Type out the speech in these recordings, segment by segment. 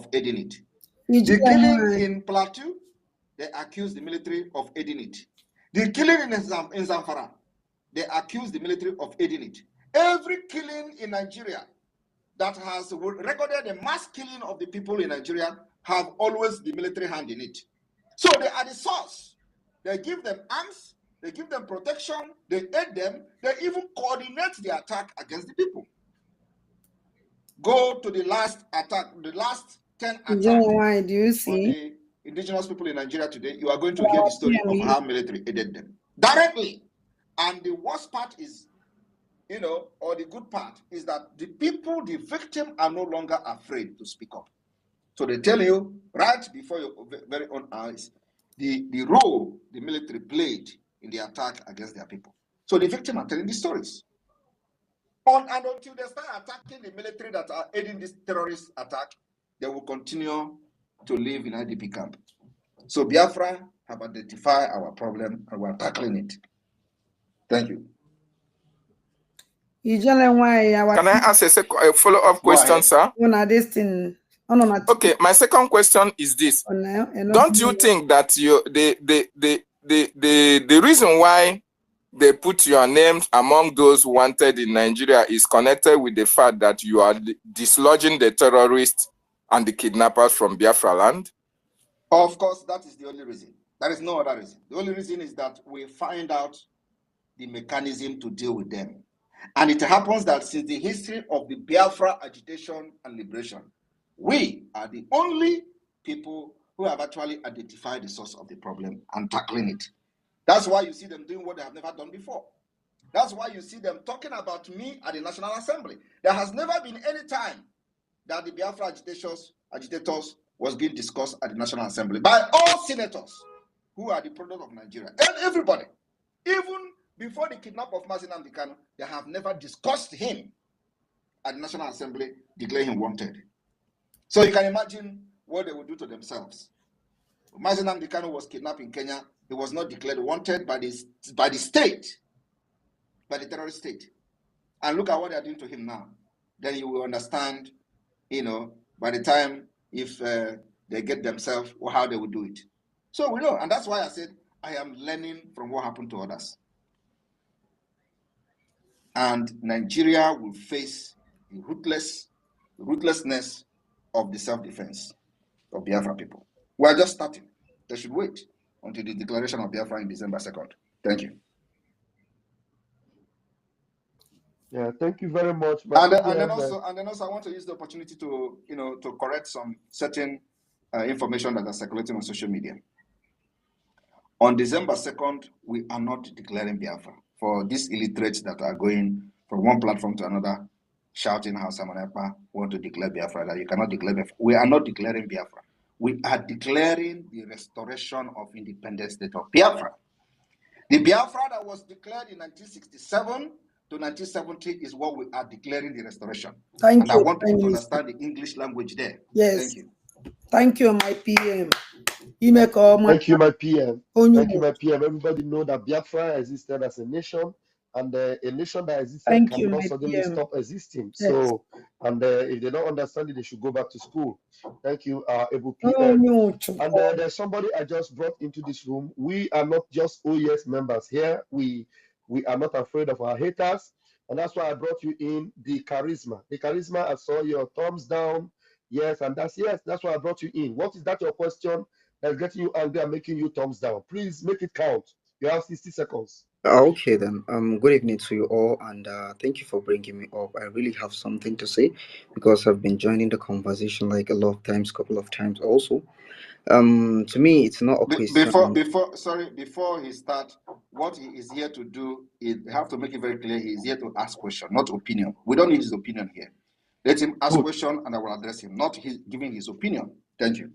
of aiding it. The killing in Plateau, they accuse the military of aiding it. The killing in Zamfara, they accuse the military of aiding it. Every killing in Nigeria that has recorded a mass killing of the people in Nigeria have always the military hand in it. So they are the source. They give them arms, they give them protection, they aid them, they even coordinate the attack against the people. Go to the last attack, the last 10 attacks why do you see? on the indigenous people in Nigeria today. You are going to hear the story of how military aided them directly. And the worst part is, or the good part is that the people, the victim, are no longer afraid to speak up. So they tell you right before your very own eyes the role the military played in the attack against their people. So the victim are telling the stories. And until they start attacking the military that are aiding this terrorist attack, they will continue to live in IDP camp. So Biafra have identified our problem and we're tackling it. Thank you. Can I ask a follow-up question, sir? Okay, my second question is this. Don't you think that the reason why they put your names among those wanted in Nigeria is connected with the fact that you are dislodging the terrorists and the kidnappers from Biafra land? Of course, that is the only reason. There is no other reason. The only reason is that we find out the mechanism to deal with them. And it happens that since the history of the Biafra agitation and liberation, we are the only people who have actually identified the source of the problem and tackling it. That's why you see them doing what they have never done before. That's why you see them talking about me at the National Assembly. There has never been any time that the Biafra agitators was being discussed at the National Assembly by all senators who are the product of Nigeria. And everybody, even before the kidnap of Mazi Nnamdi Kanu, they have never discussed him at the National Assembly, declaring him wanted. So you can imagine what they would do to themselves. Mazi Nnamdi Kanu was kidnapped in Kenya. He was not declared wanted by the state, by the terrorist state. And look at what they are doing to him now. Then you will understand, by the time if they get themselves, how they will do it. So we know, and that's why I said I am learning from what happened to others. And Nigeria will face the ruthlessness of the self-defense of Biafra people. We are just starting. They should wait until the declaration of Biafra in December 2nd. Thank you. Yeah, thank you very much. And then also, I want to use the opportunity to, to correct some certain information that are circulating on social media. On December 2nd, we are not declaring Biafra. For these illiterates that are going from one platform to another, shouting how Samanepa want to declare Biafra, that you cannot declare Biafra. We are not declaring Biafra. We are declaring the restoration of independent state of Biafra. The Biafra that was declared in 1967 to 1970 is what we are declaring the restoration. Thank you. I want people to understand the English language there. Yes. Thank you. Thank you, my PM. Thank you, my PM. Thank you, my PM. Everybody know that Biafra existed as a nation, and a nation that existed cannot suddenly stop existing. Yes. So, and if they don't understand it, they should go back to school. Thank you, Ebu PM. And there's somebody I just brought into this room. We are not just OES members here. We are not afraid of our haters, and that's why I brought you in. The charisma. I saw your thumbs down. Yes, and that's why I brought you in. What is that your question that's getting you angry and making you thumbs down? Please make it count. You have 60 seconds. Okay then. Good evening to you all, and thank you for bringing me up. I really have something to say because I've been joining the conversation like a lot of times, couple of times also. To me, it's not a question. Before he starts, what he is here to do is have to make it very clear. He is here to ask question, not opinion. We don't need his opinion here. Let him ask question and I will address him, not giving his opinion. Thank you.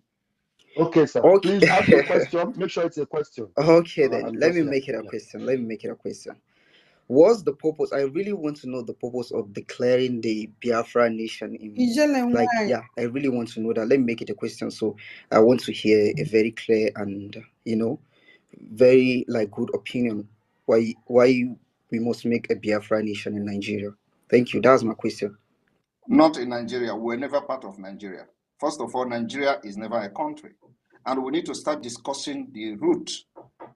Okay, sir. Okay. Please ask your question. Make sure it's a question. Okay, then. Let me make it a question. What's the purpose? I really want to know the purpose of declaring the Biafra nation I really want to know that. Let me make it a question. So I want to hear a very clear and very good opinion why we must make a Biafra nation in Nigeria. Thank you. That's my question. Not in Nigeria. We're never part of Nigeria. First of all, Nigeria is never a country. And we need to start discussing the root,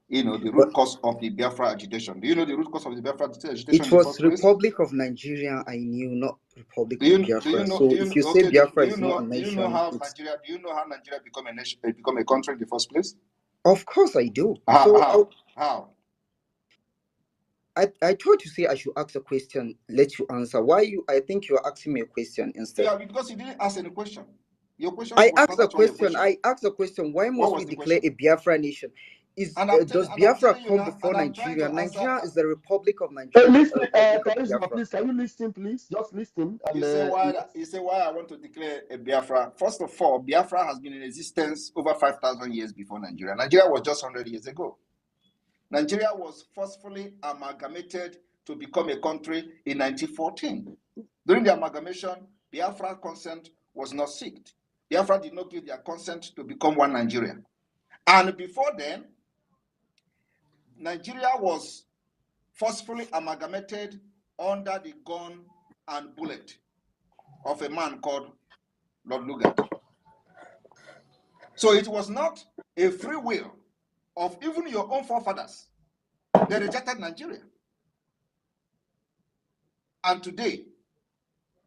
the root cause of the Biafra agitation. Do you know the root cause of the Biafra agitation? It was Republic of Nigeria, I knew, not Republic of Biafra. So if you say Biafra is not a nation, do you know how Nigeria become a nation, become a country in the first place? Of course I do. How? I told you, say I should ask a question, let you answer. I think you are asking me a question instead. Yeah, because you didn't ask any question. Your question I asked a question. Why must we declare a Biafra nation? Does Biafra come before Nigeria? Nigeria is the Republic of Nigeria. Listen, please, can you listen, please? Just listen. And, you say why I want to declare a Biafra. First of all, Biafra has been in existence over 5,000 years before Nigeria. Nigeria was just 100 years ago. Nigeria was forcefully amalgamated to become a country in 1914. During the amalgamation, Biafra consent was not sought. Biafra did not give their consent to become one Nigeria. And before then, Nigeria was forcefully amalgamated under the gun and bullet of a man called Lord Lugard. So it was not a free will of even your own forefathers. They rejected Nigeria. And today,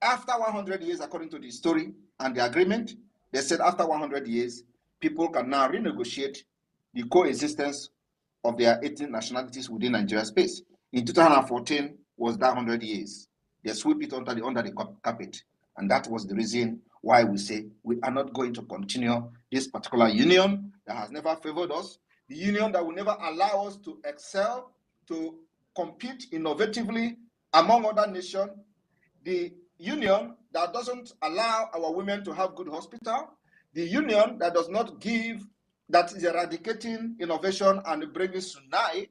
after 100 years, according to the story and the agreement, they said after 100 years, people can now renegotiate the coexistence of their ethnic nationalities within Nigeria space. In 2014 was that 100 years. They sweep it under the carpet. And that was the reason why we say we are not going to continue this particular union that has never favored us, the union that will never allow us to excel, to compete innovatively among other nations, the union that doesn't allow our women to have good hospital, the union that does not give, that is eradicating innovation and bringing tsunami,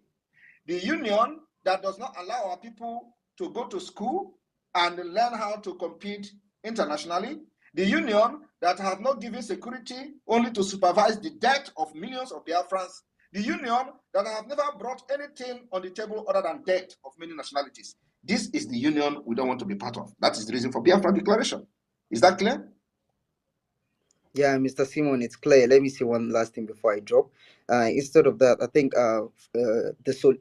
the union that does not allow our people to go to school and learn how to compete internationally, the union that has not given security only to supervise the death of millions of Biafrans, the union that have never brought anything on the table other than death of many nationalities. This is the union we don't want to be part of. That is the reason for Biafra declaration. Is that clear? Yeah, Mr. Simon, it's clear. Let me say one last thing before I drop. Instead of that, I think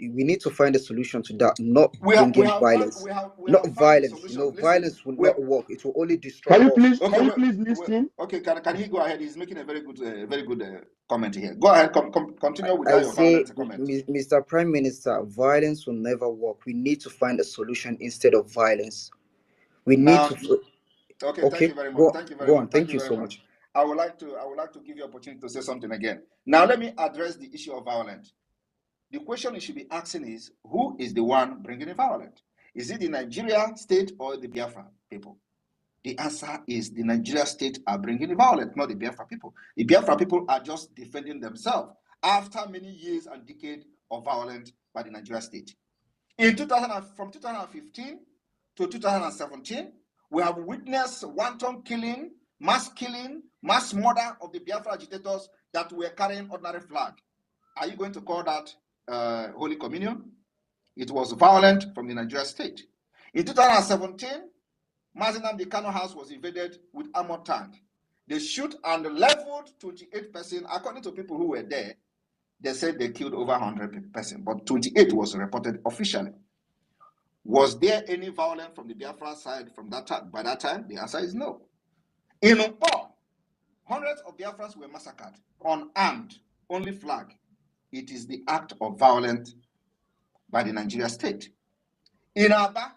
we need to find a solution to that, not bringing violence. Not violence. Violence will not work. It will only destroy. Can you please listen? Okay, can he go ahead? He's making a very good comment here. Go ahead, continue with your violence comment. Mr. Prime Minister, violence will never work. We need to find a solution instead of violence. We need to. Okay, thank you very much. Thank you so much. I would like to give you opportunity to say something again. Now, let me address the issue of violence. The question you should be asking is, who is the one bringing the violence? Is it the Nigeria state or the Biafra people? The answer is the Nigeria state are bringing the violence, not the Biafra people. The Biafra people are just defending themselves after many years and decades of violence by the Nigeria state. From 2015 to 2017, we have witnessed wanton killing, mass murder of the Biafra agitators that were carrying ordinary flag. Are you going to call that Holy Communion? It was violent from the Nigeria state. In 2017, Mazi Nnamdi Kanu house was invaded with armored tank. They shoot and leveled 28 persons. According to people who were there, they said they killed over 100 persons, but 28 was reported officially. Was there any violence from the Biafra side from that time? By that time, the answer is no. In all, hundreds of Biafrans were massacred, unarmed, only flag. It is the act of violence by the Nigeria state. In Aba,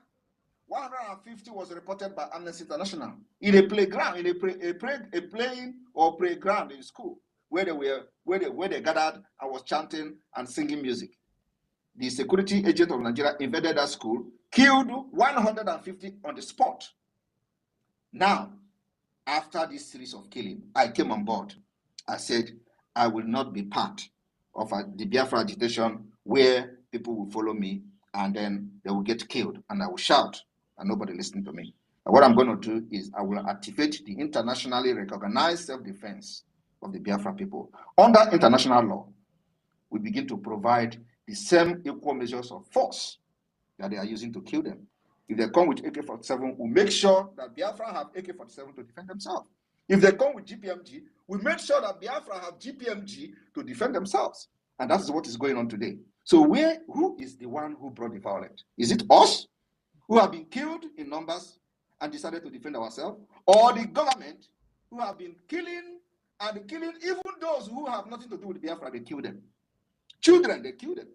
150 was reported by Amnesty International in a playground, in a playing or playground in school where they gathered and was chanting and singing music. The security agent of Nigeria invaded that school, killed 150 on the spot. Now, after this series of killing, I came on board. I said, I will not be part of the Biafra agitation where people will follow me and then they will get killed and I will shout and nobody listening to me. And what I'm going to do is I will activate the internationally recognized self-defense of the Biafra people. Under international law, we begin to provide the same equal measures of force that they are using to kill them. If they come with AK-47, we'll make sure that Biafra have AK-47 to defend themselves. If they come with GPMG, we made sure that Biafra have GPMG to defend themselves. And that's what is going on today. So who is the one who brought the violence? Is it us, who have been killed in numbers and decided to defend ourselves? Or the government, who have been killing even those who have nothing to do with Biafra, they kill them. Children, they kill them.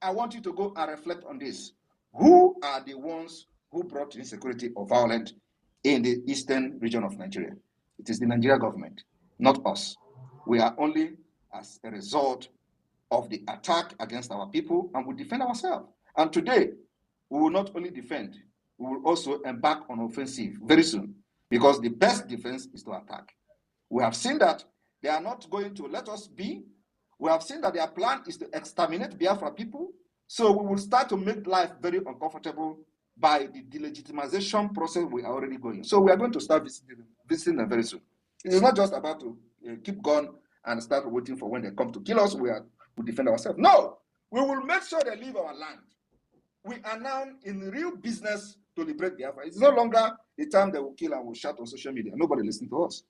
I want you to go and reflect on this. Who are the ones who brought insecurity or violence in the eastern region of Nigeria? It is the Nigerian government, not us. We are only as a result of the attack against our people, and we defend ourselves. And today, we will not only defend, we will also embark on offensive very soon, because the best defense is to attack. We have seen that they are not going to let us be. We have seen that their plan is to exterminate Biafra people. So we will start to make life very uncomfortable by the delegitimization process we are already going. So we are going to start visiting them very soon. It is not just about to keep going and start waiting for when they come to kill us. We defend ourselves. No, we will make sure they leave our land. We are now in real business to liberate Biafra. It's no longer the time they will kill and will shout on social media. Nobody listens to us.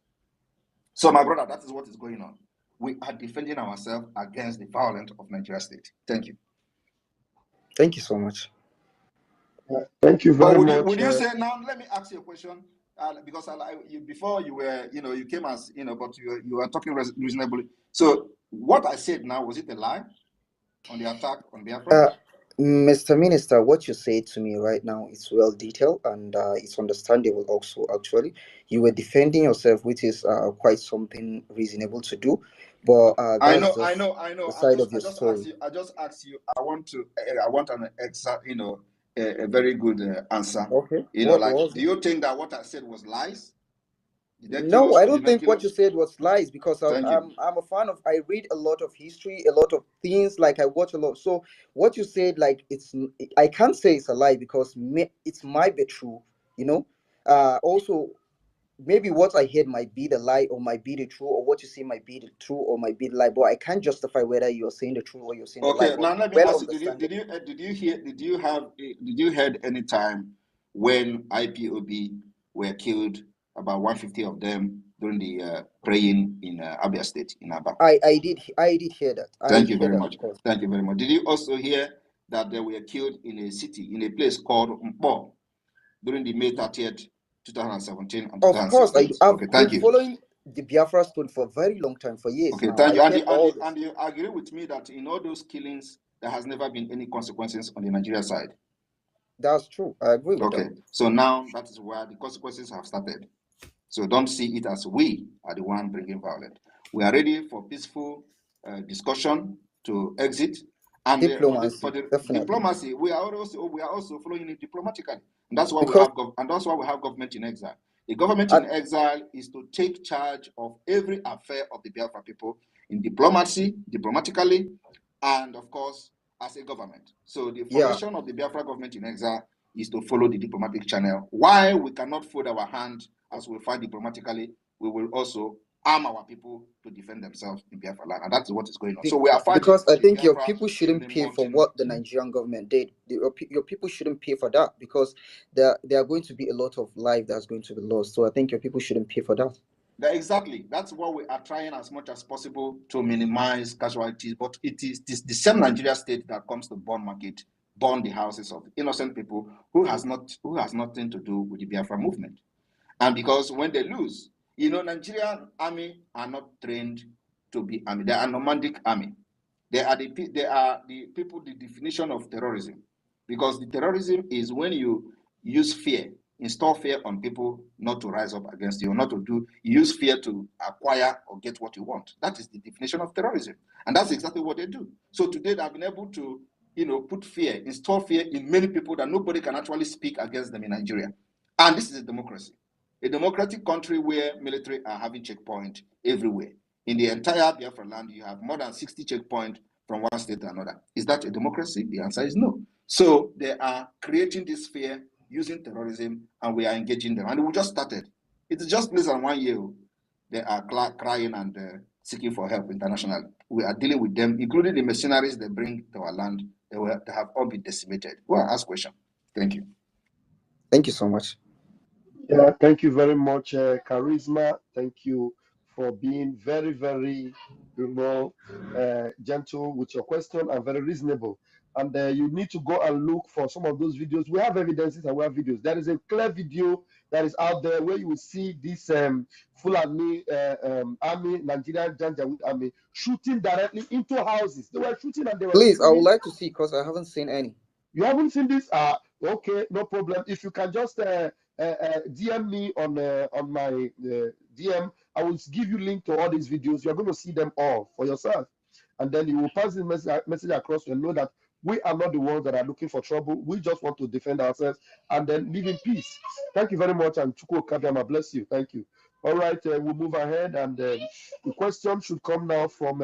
So my brother, that is what is going on. We are defending ourselves against the violence of Nigeria state. Thank you. Thank you so much. Thank you very much. Would you say now? Let me ask you a question, because before you were, you came as, but you are talking reasonably. So what I said now, was it a lie on the attack on Biafra? Mr. Minister, what you say to me right now is well detailed and it's understandable also. Actually, you were defending yourself, which is quite something reasonable to do. But I know. The side of your story. I just asked you. I want an exact, a very good answer. Okay. Do you think that what I said was lies? No, I don't think what you said was lies, because I'm a fan of, I read a lot of history, a lot of things, like I watch a lot. So what you said, like, I can't say it's a lie, because it might be true, also maybe what I heard might be the lie or might be the true, or what you say might be the true or might be the lie, but I can't justify whether you're saying the truth or you're saying the lie. Okay, now let me ask you, did you heard any time when IPOB were killed, about 150 of them, during the praying in Abia State, in Aba? I did hear that. Thank you very much. Thank you very much. Did you also hear that they were killed in a place called Mpo during the May 30th, 2017 and 2016? Of course, I've been following the Biafra story for a very long time, for years. Okay, thank you. And you agree with me that in all those killings, there has never been any consequences on the Nigeria side? That's true. I agree with that. Okay, so now that is where the consequences have started. So don't see it as we are the one bringing violence. We are ready for peaceful discussion to exit. And diplomacy, for the diplomacy, we are also following it diplomatically. And that's why we have government in exile. The government in exile is to take charge of every affair of the Biafra people in diplomatically, and of course, as a government. So the formation of the Biafra government in exile is to follow the diplomatic channel. Why we cannot fold our hand as we fight diplomatically, we will also arm our people to defend themselves in Biafra land, and that's what is going on. So we are fighting, because I think your people shouldn't pay for what the Nigerian government did. Your people shouldn't pay for that, because there are going to be a lot of life that's going to be lost. So I think your people shouldn't pay for that. Exactly. That's what we are trying as much as possible to minimize casualties. But it is the same Nigeria state that comes to bond market, burn the houses of innocent people who has nothing to do with the Biafra movement. And because when they lose, Nigerian army are not trained to be army. They are nomadic army. They are the people, the definition of terrorism. Because the terrorism is when you use fear, install fear on people not to rise up against you, use fear to acquire or get what you want. That is the definition of terrorism. And that's exactly what they do. So today they have been able to, put fear, install fear in many people that nobody can actually speak against them in Nigeria. And this is a democracy. A democratic country where military are having checkpoints everywhere. In the entire Biafra land, you have more than 60 checkpoints from one state to another. Is that a democracy? The answer is no. So they are creating this fear using terrorism, and we are engaging them. And we just started. It's just less than 1 year. They are crying and seeking for help internationally. We are dealing with them, including the mercenaries they bring to our land. They have all been decimated. Well, ask question. Thank you. Thank you so much. Yeah, thank you very much, Charisma. Thank you for being very, very, gentle with your question and very reasonable. And you need to go and look for some of those videos. We have evidences and we have videos. There is a clear video that is out there where you will see this Fulani army, Nigerian Janjaweed army, shooting directly into houses. They were shooting and they were Please, I would killing. like to see because I haven't seen any. You haven't seen this? Okay, no problem. If you can just DM me on my DM, I will give you link to all these videos. You're going to see them all for yourself, and then you will pass this message across and know that we are not the ones that are looking for trouble. We just want to defend ourselves and then live in peace. Thank you very much, and Chuko Kadama, bless you. Thank you. All right, we'll move ahead, and the question should come now from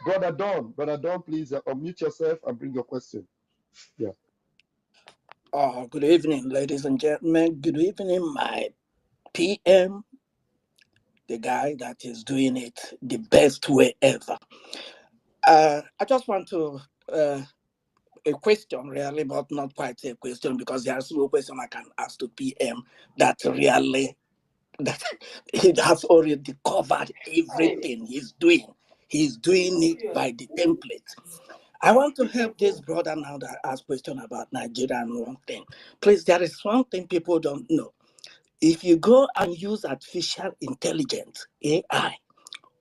Brother Don. Brother Don, please unmute yourself and bring your question. Yeah. Good evening, ladies and gentlemen. Good evening, my PM, the guy that is doing it the best way ever. I just want to a question really, but not quite a question because there are no question I can ask to PM that really that he has already covered everything he's doing. He's doing it by the template. I want to help this brother now that asked question about Nigeria and one thing. Please, there is one thing people don't know. If you go and use artificial intelligence, AI,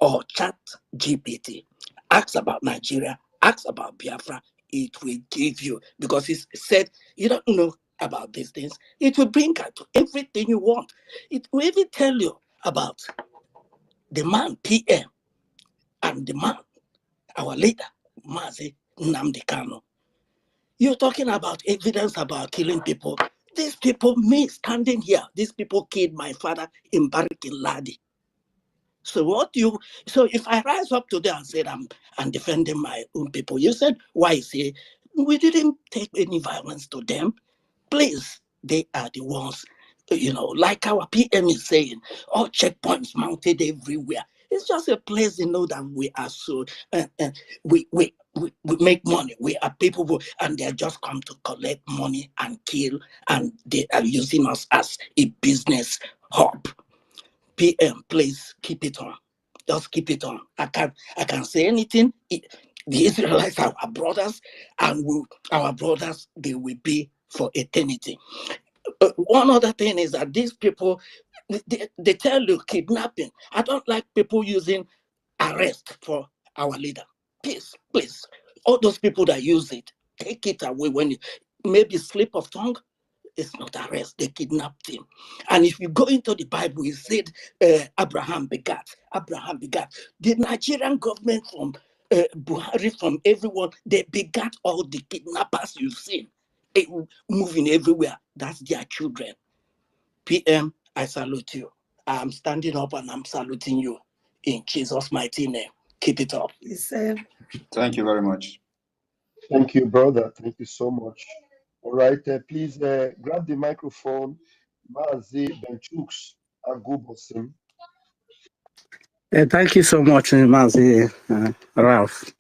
or chat GPT, ask about Nigeria, ask about Biafra, it will give you, because it said you don't know about these things, it will bring out everything you want. It will even tell you about the man PM and the man, our leader, Mazi Nnamdi Kanu. You're talking about evidence about killing people. These people, me standing here, these people killed my father in Barikin Ladi. So if I rise up today and said I'm defending my own people, you said, why? Say, we didn't take any violence to them. Please, they are the ones, like our PM is saying, all checkpoints mounted everywhere. It's just a place, that we are so, we make money. We are people and they just come to collect money and kill, and they are using us as a business hub. PM, please keep it on. Just keep it on. I can say anything. The Israelites are our brothers, and our brothers, they will be for eternity. One other thing is that these people, they tell you kidnapping. I don't like people using arrest for our leader. Please, all those people that use it, take it away. When you maybe slip of tongue, it's not arrest, they kidnapped him. And if you go into the Bible, it said Abraham begat. The Nigerian government from Buhari, from everyone, they begat all the kidnappers you've seen moving everywhere. That's their children. PM, I salute you. I'm standing up and I'm saluting you in Jesus' mighty name. Keep it up. Thank you very much. Thank you, brother. Thank you so much. All right, please grab the microphone. Mazi Benchuks Agubosim. Thank you so much, Mazi Ralph.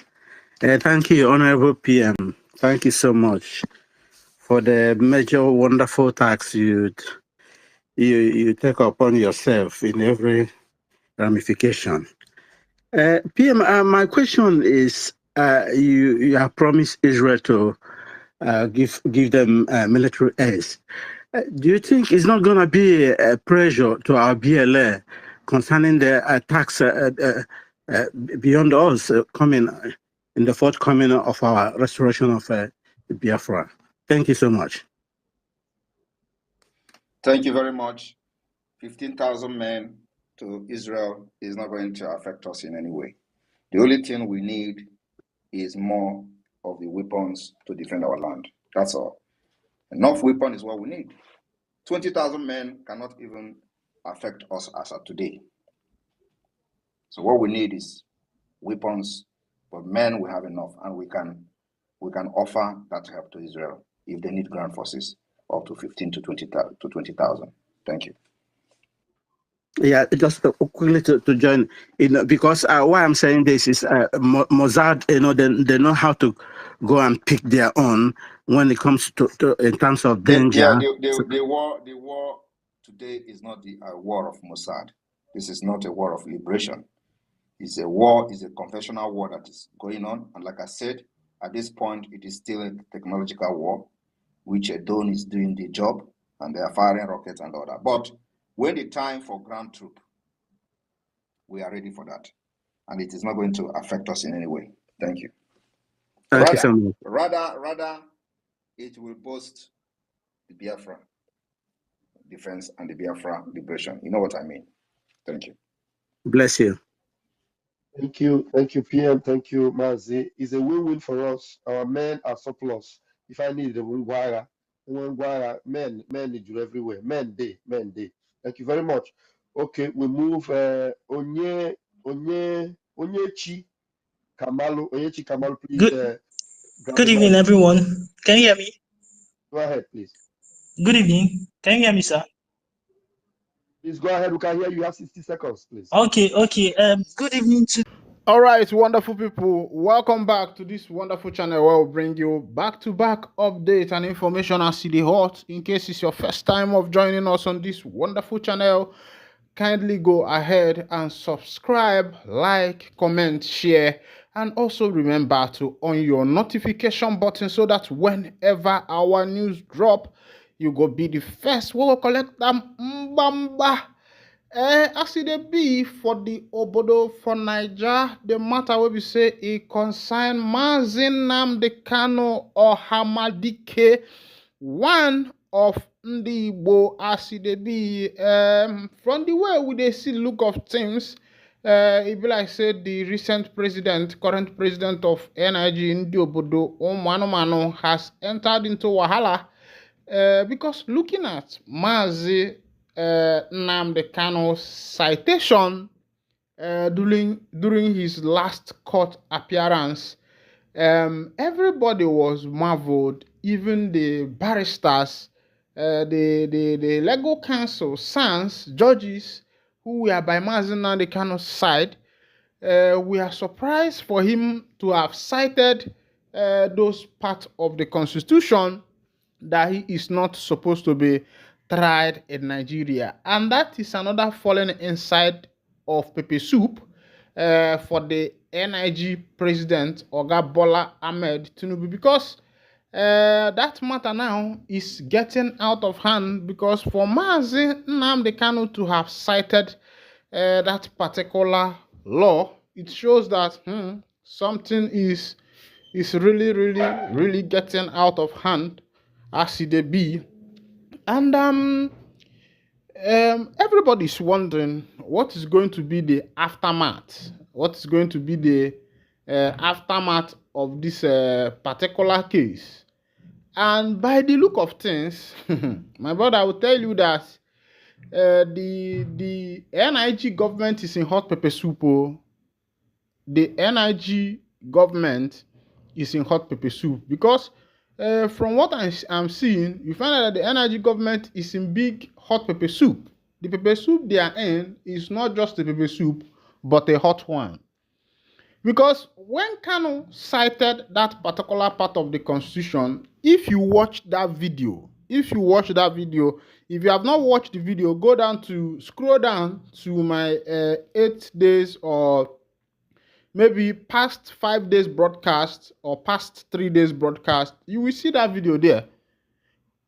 Thank you, Honorable PM. Thank you so much for the major wonderful task you take upon yourself in every ramification. PM, my question is, you have promised Israel to give them military aid. Do you think it's not going to be a pressure to our BLA concerning the attacks beyond us coming in the forthcoming of our restoration of Biafra? Thank you so much. Thank you very much. 15,000 men to Israel is not going to affect us in any way. The only thing we need is more of the weapons to defend our land. That's all. Enough weapon is what we need. 20,000 men cannot even affect us as of today. So what we need is weapons, but men we have enough, and we can offer that help to Israel if they need ground forces up to 15 to 20,000. Thank you. Yeah, just quickly to join in, because why I'm saying this is Mossad, they know how to go and pick their own when it comes to in terms of danger. Yeah, they war today is not the war of Mossad. This is not a war of liberation. It's a war, it's a conventional war that is going on. And like I said, at this point, it is still a technological war, which Edon is doing the job, and they are firing rockets and all that. But when the time for ground troop, we are ready for that. And it is not going to affect us in any way. Thank you. Thank you so much. Rather, it will boost the Biafra defense and the Biafra liberation. You know what I mean? Thank you. Bless you. Thank you, PM. Thank you, Mazi. It's a win-win for us. Our men are surplus. If I need the Wungwara, men need you everywhere. Men day. Thank you very much. Okay, we move. Onyechi Kamalu. Onyechi Kamalu, please. Good evening, everyone. Can you hear me? Go ahead, please. Good evening. Can you hear me, sir? Please go ahead. We can hear you. You have 60 seconds, please. Okay. Good evening to. All right, wonderful people. Welcome back to this wonderful channel where we'll bring you back-to-back updates and information as the hot. In case it's your first time of joining us on this wonderful channel, kindly go ahead and subscribe, like, comment, share, and also remember to on your notification button so that whenever our news drop, you go be the first. We'll collect them. Mbamba. As it be for the obodo for Niger, the matter will be say it concern Mazi Nnamdi Kanu Ohamadike, one of Ndigbo as it be. From the way we they see look of things, it be like say the current president of NIG Ndi Obodo Mano has entered into Wahala. Because looking at Mazi Nnamdi Kanu's citation during his last court appearance, everybody was marveled, even the barristers, the legal counsel, sons, judges who were by Mazi Nnamdi Kanu's side. We are surprised for him to have cited those parts of the constitution that he is not supposed to be tried in Nigeria. And that is another falling inside of pepper soup for the NIG president, Oga Bola Ahmed Tinubu, because that matter now is getting out of hand, because for Mazi Nnamdi Kanu to have cited that particular law, it shows that something is really getting out of hand as it be. And everybody's wondering what is going to be the aftermath. What is going to be the aftermath of this particular case? And by the look of things, my brother, I will tell you that the NIG government is in hot pepper soup. The NIG government is in hot pepper soup because from what I'm seeing, you find out that the NIG government is in big hot pepper soup. The pepper soup they are in is not just a pepper soup, but a hot one. Because when Kanu cited that particular part of the constitution, if you watch that video, if you have not watched the video, scroll down to my 8 days or maybe past 5 days broadcast or past 3 days broadcast, you will see that video there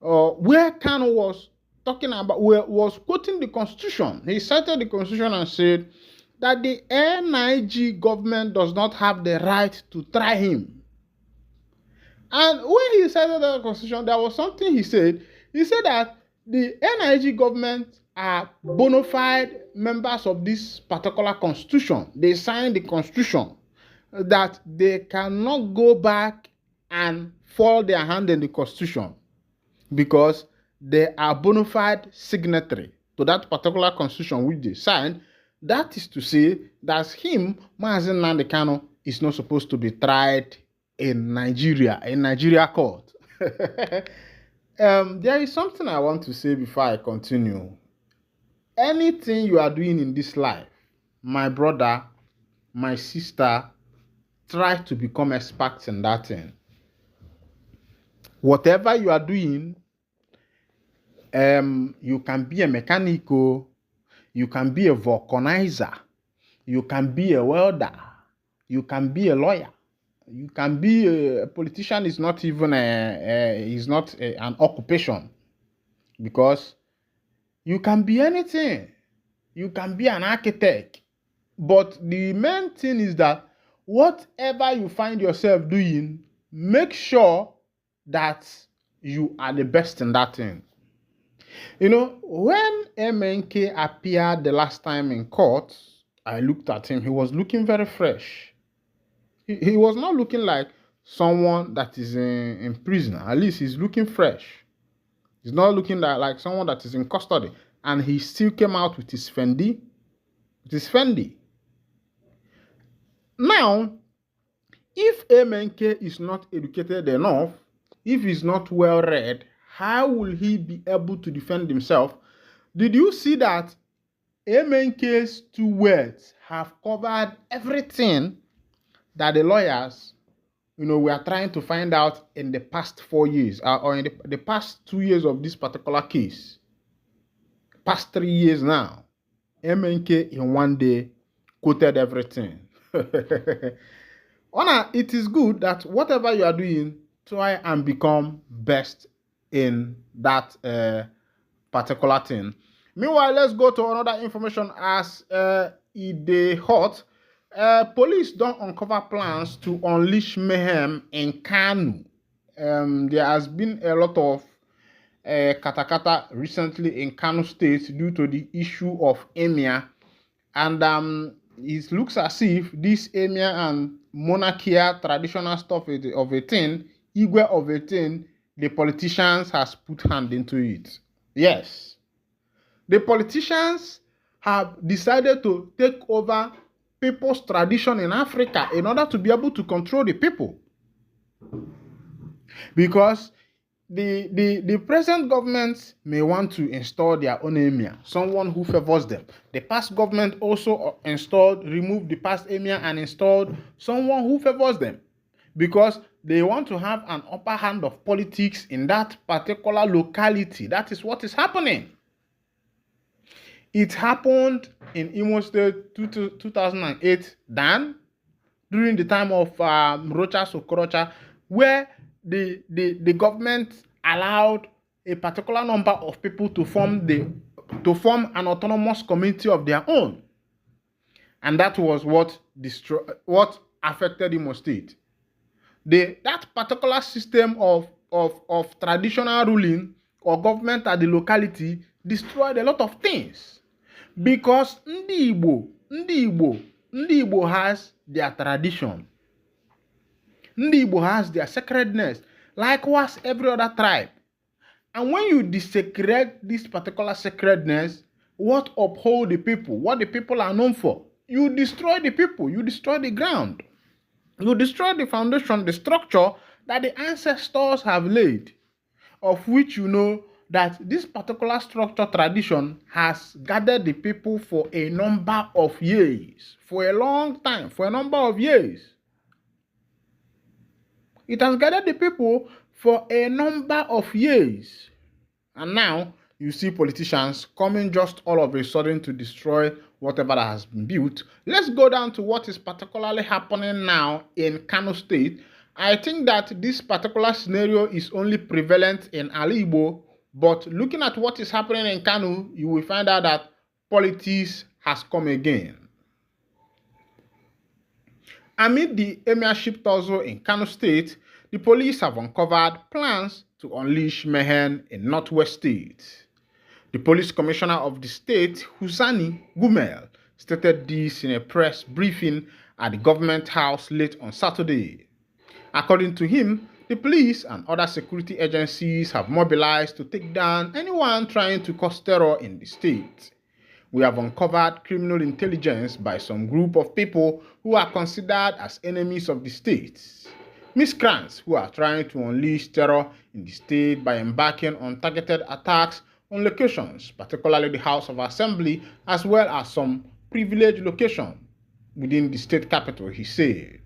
where Kanu was talking about, was quoting the constitution. He cited the constitution and said that the NIG government does not have the right to try him. And when he cited the constitution, there was something he said. He said that the NIG government are bona fide members of this particular constitution. They signed the constitution, that they cannot go back and fall their hand in the constitution because they are bona fide signatory to that particular constitution which they signed. That is to say that Mazi Nnamdi Kanu, is not supposed to be tried in Nigeria court. There is something I want to say before I continue. Anything you are doing in this life, my brother, my sister, try to become experts in that thing. Whatever you are doing, You can be a mechanic, you can be a vulcanizer, you can be a welder, you can be a lawyer, you can be a politician. Is not even an occupation, because you can be anything. You can be an architect. But the main thing is that whatever you find yourself doing, make sure that you are the best in that thing. You know, when MNK appeared the last time in court, I looked at him. He was looking very fresh. He was not looking like someone that is in prison. At least he's looking fresh. He's not looking like someone that is in custody. And he still came out with his Fendi. Now, if MNK is not educated enough, if he's not well read, how will he be able to defend himself? Did you see that MNK's 2 words have covered everything that the lawyers, we are trying to find out in the past 4 years, or in the past 2 years of this particular case, past 3 years now? MNK in one day quoted everything. It is good that whatever you are doing, try and become best in that particular thing. Meanwhile, let's go to another information as it hot. Police don't uncover plans to unleash mayhem in Kanu. There has been a lot of katakata recently in Kano State due to the issue of emir, and it looks as if this emir and monarchia traditional stuff of a thing, Igwe of a thing, the politicians has put hand into it. Yes, the politicians have decided to take over people's tradition in Africa in order to be able to control the people, because the present government may want to install their own emir, someone who favors them. The past government also removed the past emir and installed someone who favors them, because they want to have an upper hand of politics in that particular locality. That is what is happening. It happened in Imo State 2008, Dan, during the time of Rocha Sokorocha, where the government allowed a particular number of people to form an autonomous community of their own, and that was what affected Imo State. That particular system of traditional ruling or government at the locality destroyed a lot of things, because Ndi Igbo has their tradition. Ndi Igbo has their sacredness, likewise every other tribe. And when you desecrate this particular sacredness, what uphold the people, what the people are known for, you destroy the people, you destroy the ground, you destroy the foundation, the structure that the ancestors have laid, of which you know that this particular structure tradition has gathered the people for a number of years, for a long time, for a number of years. It has gathered the people for a number of years. And now you see politicians coming just all of a sudden to destroy whatever that has been built. Let's go down to what is particularly happening now in Kano State. I think that this particular scenario is only prevalent in Ali Igbo, but looking at what is happening in Kano, you will find out that politics has come again. Amid the emirship tussle in Kano State, the police have uncovered plans to unleash mayhem in Northwest State. The police commissioner of the state, Husani Gumel, stated this in a press briefing at the government house late on Saturday. According to him, the police and other security agencies have mobilized to take down anyone trying to cause terror in the state. We have uncovered criminal intelligence by some group of people who are considered as enemies of the state, miscreants who are trying to unleash terror in the state by embarking on targeted attacks on locations, particularly the House of Assembly, as well as some privileged locations within the state capital, he said.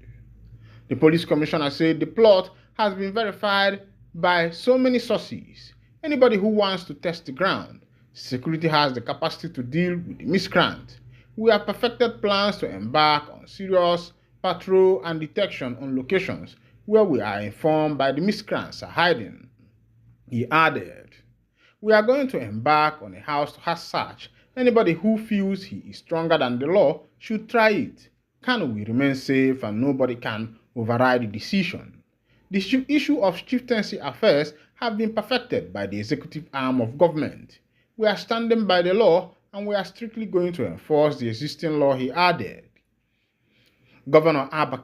The police commissioner said the plot has been verified by so many sources, anybody who wants to test the ground. Security has the capacity to deal with the miscreant. We have perfected plans to embark on serious patrol and detection on locations where we are informed by the miscreants are hiding. He added, we are going to embark on a house-to-house search. Anybody who feels he is stronger than the law should try it. Kano will remain safe and nobody can override the decision. The issue of chieftaincy affairs have been perfected by the executive arm of government. We are standing by the law and we are strictly going to enforce the existing law, he added. Governor Abba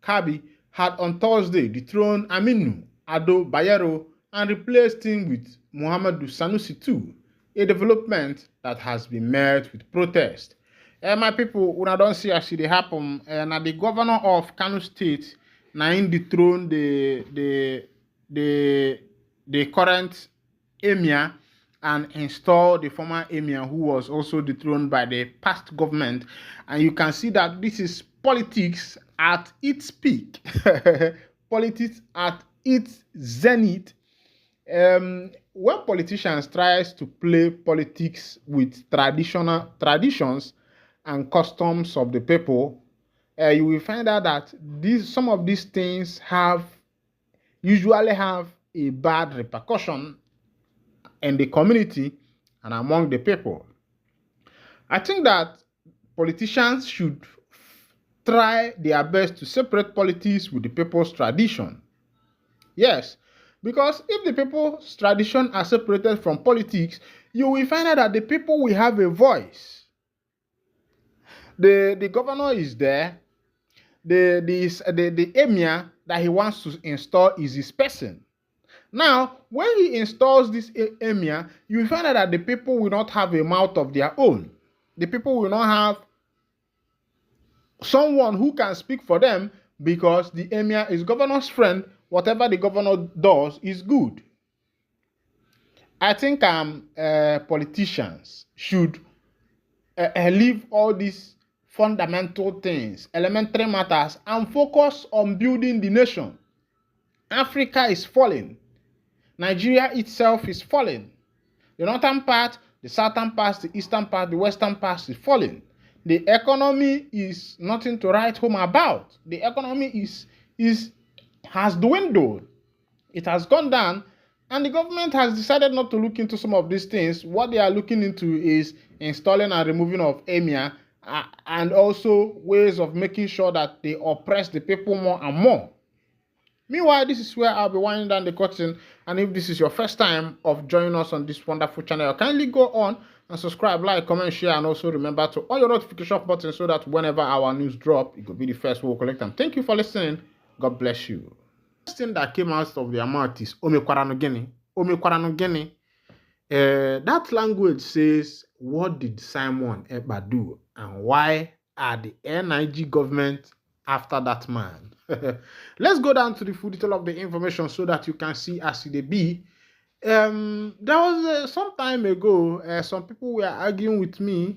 Kabi had on Thursday dethroned Aminu Ado Bayero and replaced him with Muhammadu Sanusi II, a development that has been met with protest. My people, when I don't see as it happen, now the governor of Kano State now dethroned the current emir and install the former emir who was also dethroned by the past government. And you can see that this is politics at its peak, politics at its zenith. When politicians try to play politics with traditions and customs of the people, you will find out that some of these things usually have a bad repercussion in the community and among the people. I think that politicians should try their best to separate politics with the people's tradition. Yes, because if the people's tradition are separated from politics, you will find out that the people will have a voice. The governor is there. The emir that he wants to install is his person. Now, when he installs this emir, you will find out that the people will not have a mouth of their own. The people will not have someone who can speak for them because the emir is governor's friend. Whatever the governor does is good. I think politicians should leave all these fundamental things, elementary matters, and focus on building the nation. Africa is falling. Nigeria itself is falling. The northern part, the southern part, the eastern part, the western part is falling. The economy is nothing to write home about. The economy has dwindled. It has gone down, and the government has decided not to look into some of these things. What they are looking into is installing and removing of emir, and also ways of making sure that they oppress the people more and more. Meanwhile, this is where I'll be winding down the curtain, and if this is your first time of joining us on this wonderful channel, kindly go on and subscribe, like, comment, share, and also remember to on your notification button so that whenever our news drop, it will be the first we'll collect them. Thank you for listening. God bless you. The first thing that came out of their mouth is Omekwaranogene. Omekwaranogene. That language says, what did Simon Ekpa do, and why are the NIG government after that man? Let's go down to the full detail of the information so that you can see as it be. There was some time ago, some people were arguing with me,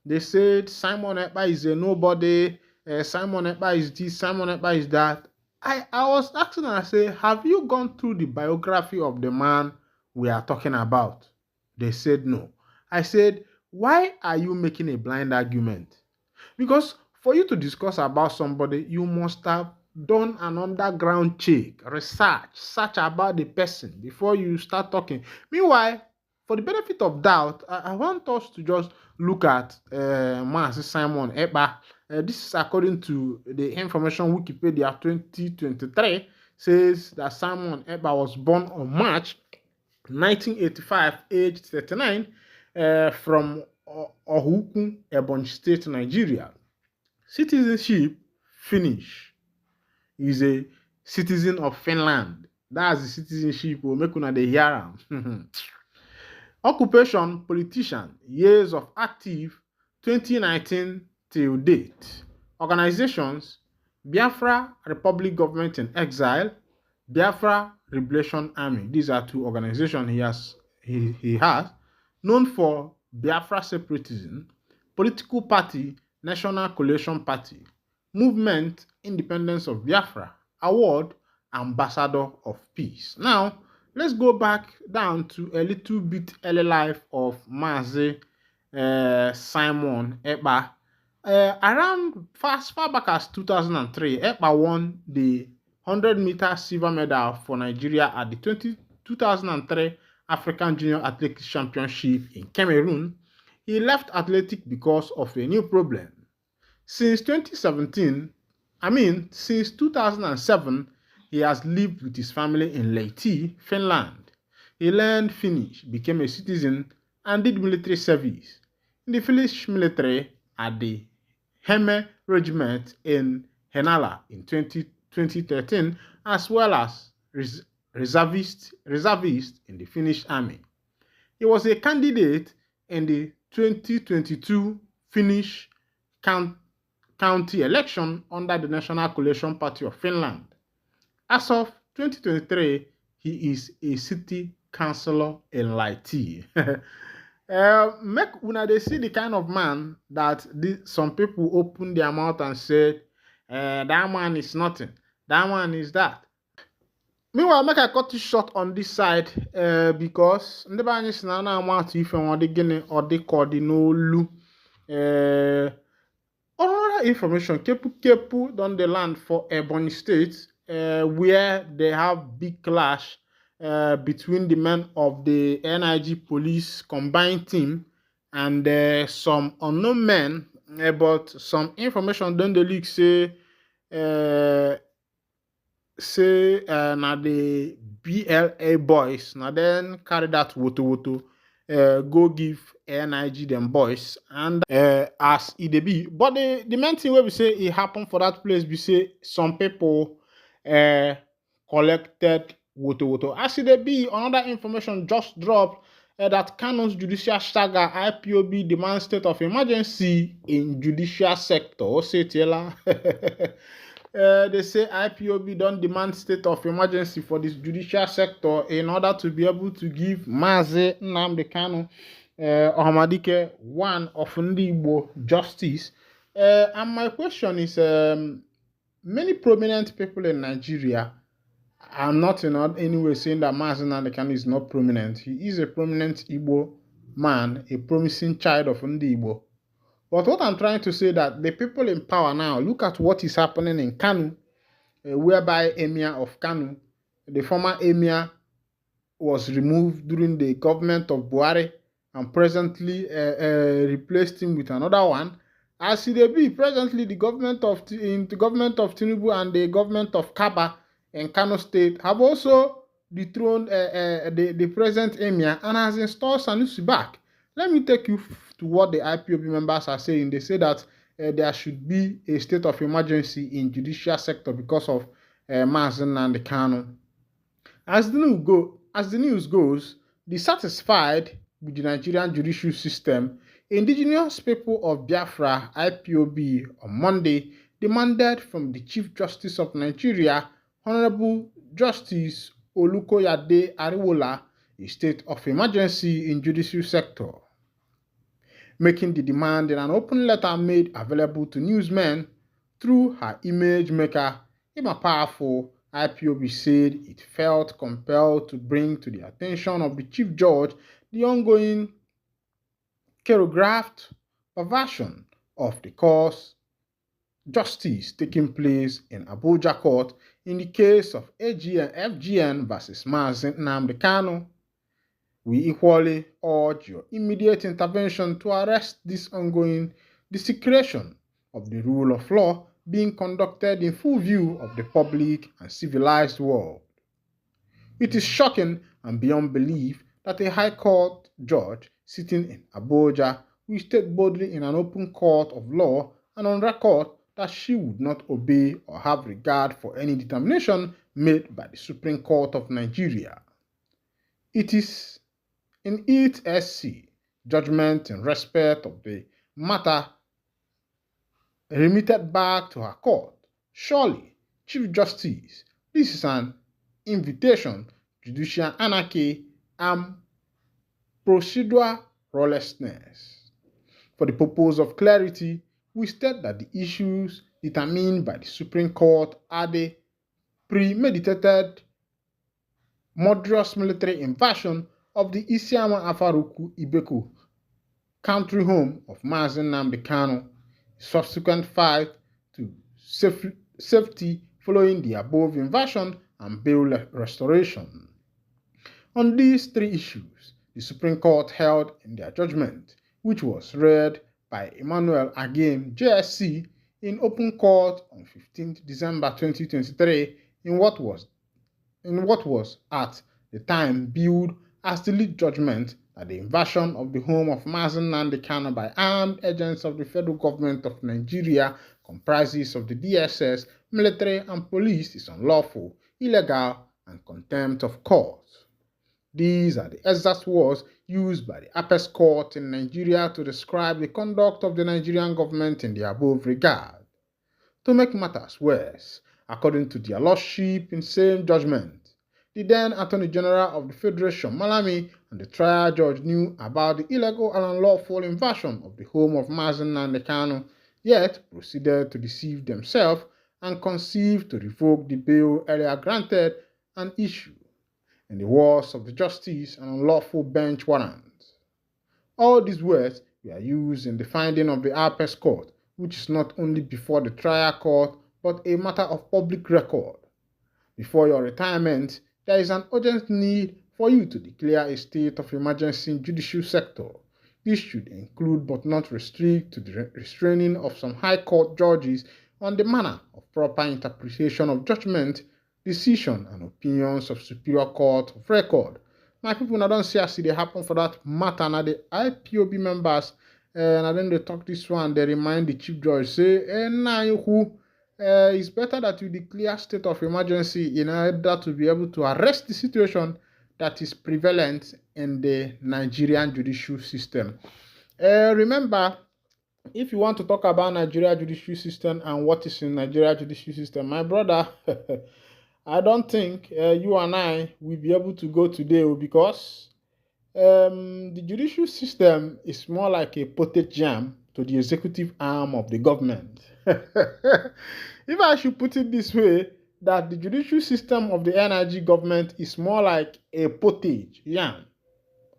they said Simon Ekpa is a nobody, Simon Ekpa is this, Simon Ekpa is that. I was asking and I said, have you gone through the biography of the man we are talking about? They said no. I said, why are you making a blind argument? Because for you to discuss about somebody, you must have done an underground check, research, search about the person before you start talking. Meanwhile, for the benefit of doubt, I want us to just look at Master Simon Ekpa. This is according to the information Wikipedia 2023, says that Simon Ekpa was born on March 1985, aged 39, from Ohuku, Ebonyi State, Nigeria. Citizenship, Finnish. He's a citizen of Finland. That's the citizenship. We'll make una dey hear am. Occupation, politician. Years of active, 2019 till date. Organizations, Biafra Republic Government in Exile, Biafra Liberation Army. These are two organizations he has. Known for Biafra separatism, political party, National Coalition Party, Movement Independence of Biafra, Award, ambassador of peace. Now, let's go back down to a little bit early life of Mazi Simon Ekpa. Around far back as 2003, Ekpa won the 100-meter silver medal for Nigeria at the 2003 African Junior Athletics Championship in Cameroon. He left athletics because of a new problem. Since 2007, he has lived with his family in Lahti, Finland. He learned Finnish, became a citizen, and did military service in the Finnish military at the Hemme Regiment in Henala in 2013, as well as reservist in the Finnish Army. He was a candidate in the 2022 Finnish county election under the National Coalition Party of Finland. As of 2023, he is a city councillor in Lahti. Make una dey see the kind of man that some people open their mouth and said, that man is nothing, that man is that. Meanwhile, make I cut it short on this side because ndị be anyị si na na-ama atụ ife nwa dị gịnị ọ dị ka ọ dị n'olu. Other information, Kepu don dey land for Ebonyi State, where they have big clash between the men of the NIG police combined team and some unknown men, but some information don dey leak say na the BLA boys na then carry that woto go give NIG them boys, and as it dey be. But the main thing where we say it happened for that place, we say some people collected woto. As it dey be, another information just dropped that Kano's judicial saga IPOB demands state of emergency in judicial sector. Say Tela. They say IPOB don't demand state of emergency for this judicial sector in order to be able to give Mazi Nnamdi Kanu Ohamadike one of Ndigbo justice. And my question is, many prominent people in Nigeria, I'm not in any way saying that Mazi Nnamdi Kanu is not prominent. He is a prominent Igbo man, a promising child of Ndigbo. But what I'm trying to say that the people in power now, look at what is happening in Kanu, whereby Emir of Kanu, the former Emir, was removed during the government of Buhari and presently replaced him with another one. As it be, presently the government of Tinubu and the government of Kaba in Kano State have also dethroned the present Emir and has installed Sanusi back. Let me take you to what the IPOB members are saying. They say that there should be a state of emergency in judicial sector because of Mazi Nnamdi Kanu. As the news goes, dissatisfied with the Nigerian judicial system, indigenous people of Biafra, IPOB, on Monday demanded from the Chief Justice of Nigeria, Honorable Justice Olukoyade Ariwola, a state of emergency in judicial sector. Making the demand in an open letter made available to newsmen through her image maker, Emma Powerful, IPOB said it felt compelled to bring to the attention of the Chief Judge the ongoing choreographed perversion of the cause justice taking place in Abuja Court in the case of FGN versus Mazi Nnamdi Kanu. We equally urge your immediate intervention to arrest this ongoing desecration of the rule of law being conducted in full view of the public and civilized world. It is shocking and beyond belief that a High Court judge sitting in Abuja will state boldly in an open court of law and on record that she would not obey or have regard for any determination made by the Supreme Court of Nigeria. It is in its SC judgment in respect of the matter remitted back to her court. Surely, Chief Justice, this is an invitation to judicial anarchy and procedural lawlessness. For the purpose of clarity, we state that the issues determined by the Supreme Court are the premeditated, murderous military invasion of the Isiama Afaruku Ibeku, country home of Mazi Nnamdi Kanu, subsequent fight to safety following the above invasion and bail restoration. On these three issues, the Supreme Court held in their judgment, which was read by Emmanuel Agim, JSC, in open court on 15th December 2023 in what was at the time billed as the lead judgment that the invasion of the home of Mazi Nnamdi Kanu by armed agents of the federal government of Nigeria, comprises of the DSS, military and police, is unlawful, illegal, and contempt of court. These are the exact words used by the Apex Court in Nigeria to describe the conduct of the Nigerian government in the above regard. To make matters worse, according to their lordship in same judgment, the then Attorney General of the Federation, Malami, and the trial judge knew about the illegal and unlawful invasion of the home of Mazi Nnamdi Kanu, yet proceeded to deceive themselves and conceived to revoke the bail earlier granted and issue, in the words of the justice, an unlawful bench warrant. All these words were used in the finding of the Apex Court, which is not only before the trial court, but a matter of public record. Before your retirement, there is an urgent need for you to declare a state of emergency in judicial sector. This should include but not restrict to the restraining of some high court judges on the manner of proper interpretation of judgment, decision, and opinions of superior court of record. My people, I don't see as they happen for that matter. Now the IPOB members, and then they talk this one, they remind the chief judge, say, it's better that you declare state of emergency in order to be able to arrest the situation that is prevalent in the Nigerian judicial system. Remember, if you want to talk about Nigeria judicial system and what is in Nigeria judicial system, my brother, I don't think you and I will be able to go today because the judicial system is more like a pottage jam to the executive arm of the government. If I should put it this way, that the judicial system of the NIG government is more like a pottage yam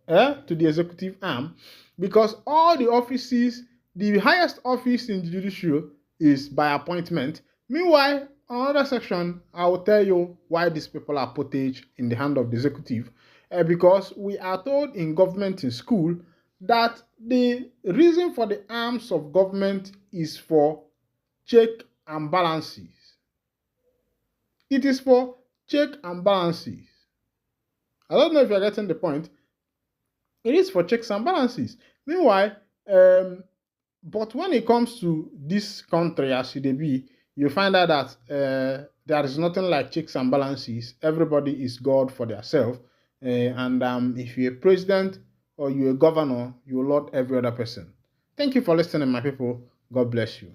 to the executive arm, because all the offices, the highest office in the judicial is by appointment. Meanwhile, another section, I will tell you why these people are pottage in the hand of the executive, because we are told in government in school that the reason for the arms of government is for check and balances. It is for check and balances. I don't know if you're getting the point. It is for checks and balances. Meanwhile, but when it comes to this country as it be, you find out that there is nothing like checks and balances. Everybody is God for themselves. And if you're a president or you're a governor, you lord every other person. Thank you for listening, my people. God bless you.